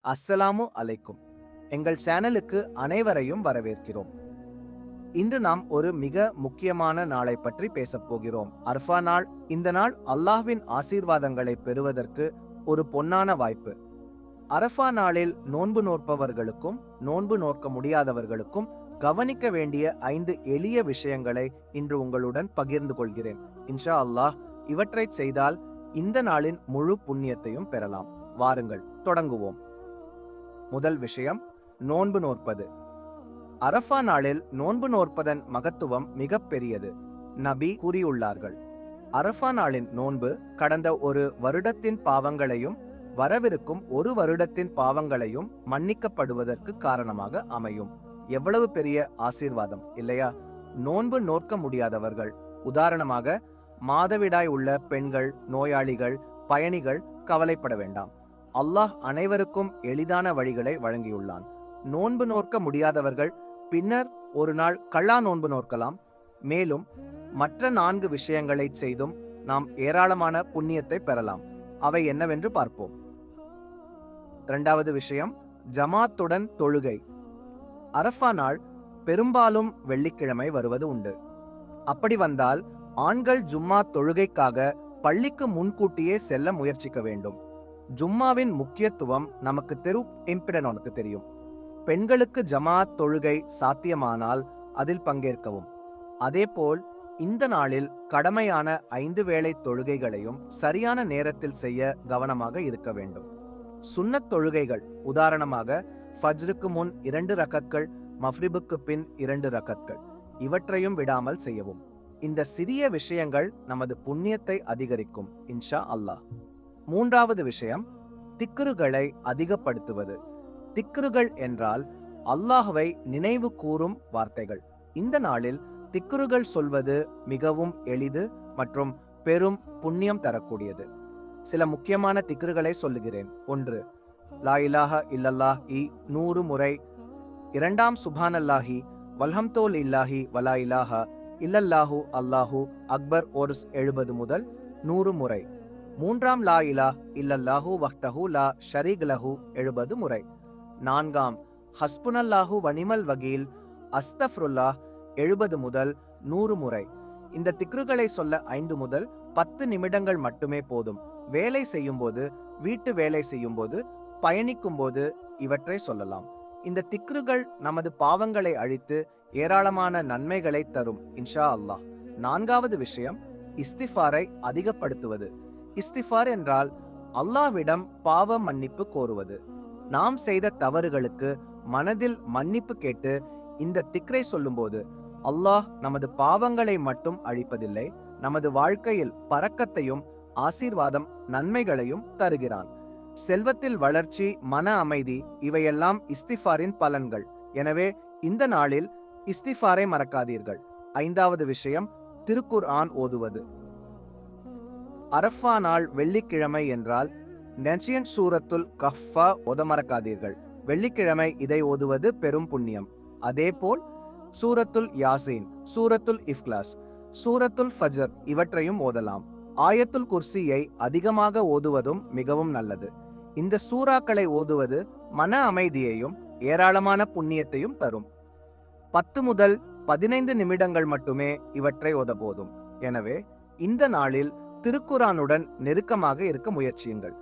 அஸ்ஸலாமு அலைக்கும். எங்கள் சேனலுக்கு அனைவரையும் வரவேற்கிறோம். இன்று நாம் ஒரு மிக முக்கியமான நாளை பற்றி பேசப் போகிறோம். அரஃபா நாள். இந்த நாள் அல்லாஹ்வின் ஆசீர்வாதங்களை பெறுவதற்கு ஒரு பொன்னான வாய்ப்பு. அரஃபா நாளில் நோன்பு நோற்பவர்களுக்கும் நோன்பு நோக்க முடியாதவர்களுக்கும் கவனிக்க வேண்டிய 5 எளிய விஷயங்களை இன்று உங்களுடன் பகிர்ந்து கொள்கிறேன். இன்ஷா அல்லாஹ் இவற்றை செய்தால் இந்த நாளின் முழு புண்ணியத்தையும் பெறலாம். வாருங்கள் தொடங்குவோம். முதல் விஷயம், நோன்பு நோற்பது. அரஃபா நாளில் நோன்பு நோற்பதன் மகத்துவம் மிக பெரியது. நபி கூறியுள்ளார்கள், அரஃபா நாளின் நோன்பு கடந்த ஒரு வருடத்தின் பாவங்களையும் வரவிருக்கும் ஒரு வருடத்தின் பாவங்களையும் மன்னிக்கப்படுவதற்கு காரணமாக அமையும். எவ்வளவு பெரிய ஆசீர்வாதம் இல்லையா? நோன்பு நோக்க முடியாதவர்கள், உதாரணமாக மாதவிடாய் உள்ள பெண்கள், நோயாளிகள், பயணிகள் கவலைப்பட வேண்டாம். அல்லாஹ் அனைவருக்கும் எளிதான வழிகளை வழங்கியுள்ளான். நோன்பு நோக்க முடியாதவர்கள் பின்னர் ஒரு நாள் கள்ளா நோன்பு நோக்கலாம். மேலும் மற்ற 4 விஷயங்களை செய்தும் நாம் ஏராளமான புண்ணியத்தை பெறலாம். அவை என்னவென்று பார்ப்போம். இரண்டாவது விஷயம், ஜமாத்துடன் தொழுகை. அரஃபா நாள் பெரும்பாலும் வெள்ளிக்கிழமை வருவது உண்டு. அப்படி வந்தால் ஆண்கள் ஜும்மா தொழுகைக்காக பள்ளிக்கு முன்கூட்டியே செல்ல முயற்சிக்க வேண்டும். ஜும்மாவின் முக்கியத்துவம் நமக்கு உனக்கு தெரியும். பெண்களுக்கு ஜமாத் தொழுகை சாத்தியமானால் அதில் பங்கேற்கவும். அதேபோல் இந்த நாளில் கடமையான 5 வேளை தொழுகைகளையும் சரியான நேரத்தில் செய்ய கவனமாக இருக்க வேண்டும். சுன்னத் தொழுகைகள், உதாரணமாக ஃபஜ்ருக்கு முன் 2 ரகத்கள், மஃரிபுக்கு பின் 2 ரகத்கள், இவற்றையும் விடாமல் செய்யவும். இந்த சிறிய விஷயங்கள் நமது புண்ணியத்தை அதிகரிக்கும் இன்ஷா அல்லாஹ். மூன்றாவது விஷயம், திக்ருகளை அதிகப்படுத்துவது. திக்ருகள் என்றால் அல்லாஹ்வை நினைவு கூறும் வார்த்தைகள். இந்த நாளில் திக்ருகள் சொல்வது மிகவும் எளிது மற்றும் பெரும் புண்ணியம் தரக்கூடியது. சில முக்கியமான திக்ருகளை சொல்லுகிறேன். 1. லா இலாஹா இல்லல்லாஹி 100 முறை. 2. சுப்ஹானல்லாஹி வல்ஹம்துல் இல்லாஹி வலா இலாஹா இல்லல்லாஹு அல்லாஹு அக்பர் 70 முதல் 100 முறை. 3. லா இலாஹ இல்லல்லாஹு வஹ்தஹு லா ஷரீக லஹு 70 முறை. 4. ஹஸ்புனல்லாஹு வனிமல் வகீல் அஸ்தஃப்ருல்லாஹ் 70 முதல் 100 முறை. இந்த திக்ருகளை சொல்ல 5 முதல் 10 நிமிடங்கள் மட்டுமே போதும். வேலை செய்யும்போது, வீட்டு வேலை செய்யும்போது, பயணிக்கும் போது இவற்றை சொல்லலாம். இந்த திக்ருகள் நமது பாவங்களை அழித்து ஏராளமான நன்மைகளை தரும் இன்ஷா அல்லாஹ். 4வது விஷயம், இஸ்திஃபாரை அதிகப்படுத்துவது. இஸ்திஃபார் என்றால் அல்லாஹ்விடம் பாவ மன்னிப்பு கோருவது. நாம் செய்த தவறுகளுக்கு மனதில் மன்னிப்பு கேட்டு இந்த திக்ரை சொல்லும்போது அல்லாஹ் நமது பாவங்களை மட்டும் அழிப்பதில்லை, நமது வாழ்க்கையில் பரக்கத்தையும் ஆசீர்வாதம் நன்மைகளையும் தருகிறான். செல்வத்தில் வளர்ச்சி, மன அமைதி, இவையெல்லாம் இஸ்திஃபாரின் பலன்கள். எனவே இந்த நாளில் இஸ்திஃபாரை மறக்காதீர்கள். 5வது விஷயம், திருக்குர்ஆன் ஓதுவது. அரஃபா நாள் வெள்ளிக்கிழமை என்றால் நஜியன் சூரத்துல் கஃபா ஓத மறக்காதீர்கள். வெள்ளிக்கிழமை இதை ஓதுவது பெரும் புண்ணியம். அதேபோல் சூரத்துல் யாசீன், சூரத்துல் இஃப்லாஸ், சூரத்துல் ஃபஜர் இவற்றையும் ஓதலாம். ஆயத்துல் குர்சியை அதிகமாக ஓதுவதும் மிகவும் நல்லது. இந்த சூறாக்களை ஓதுவது மன அமைதியையும் ஏராளமான புண்ணியத்தையும் தரும். 10 முதல் 15 நிமிடங்கள் மட்டுமே இவற்றை ஓத போதும். எனவே இந்த நாளில் திருக்குரானுடன் நெருக்கமாக இருக்க முயற்சியுங்கள்.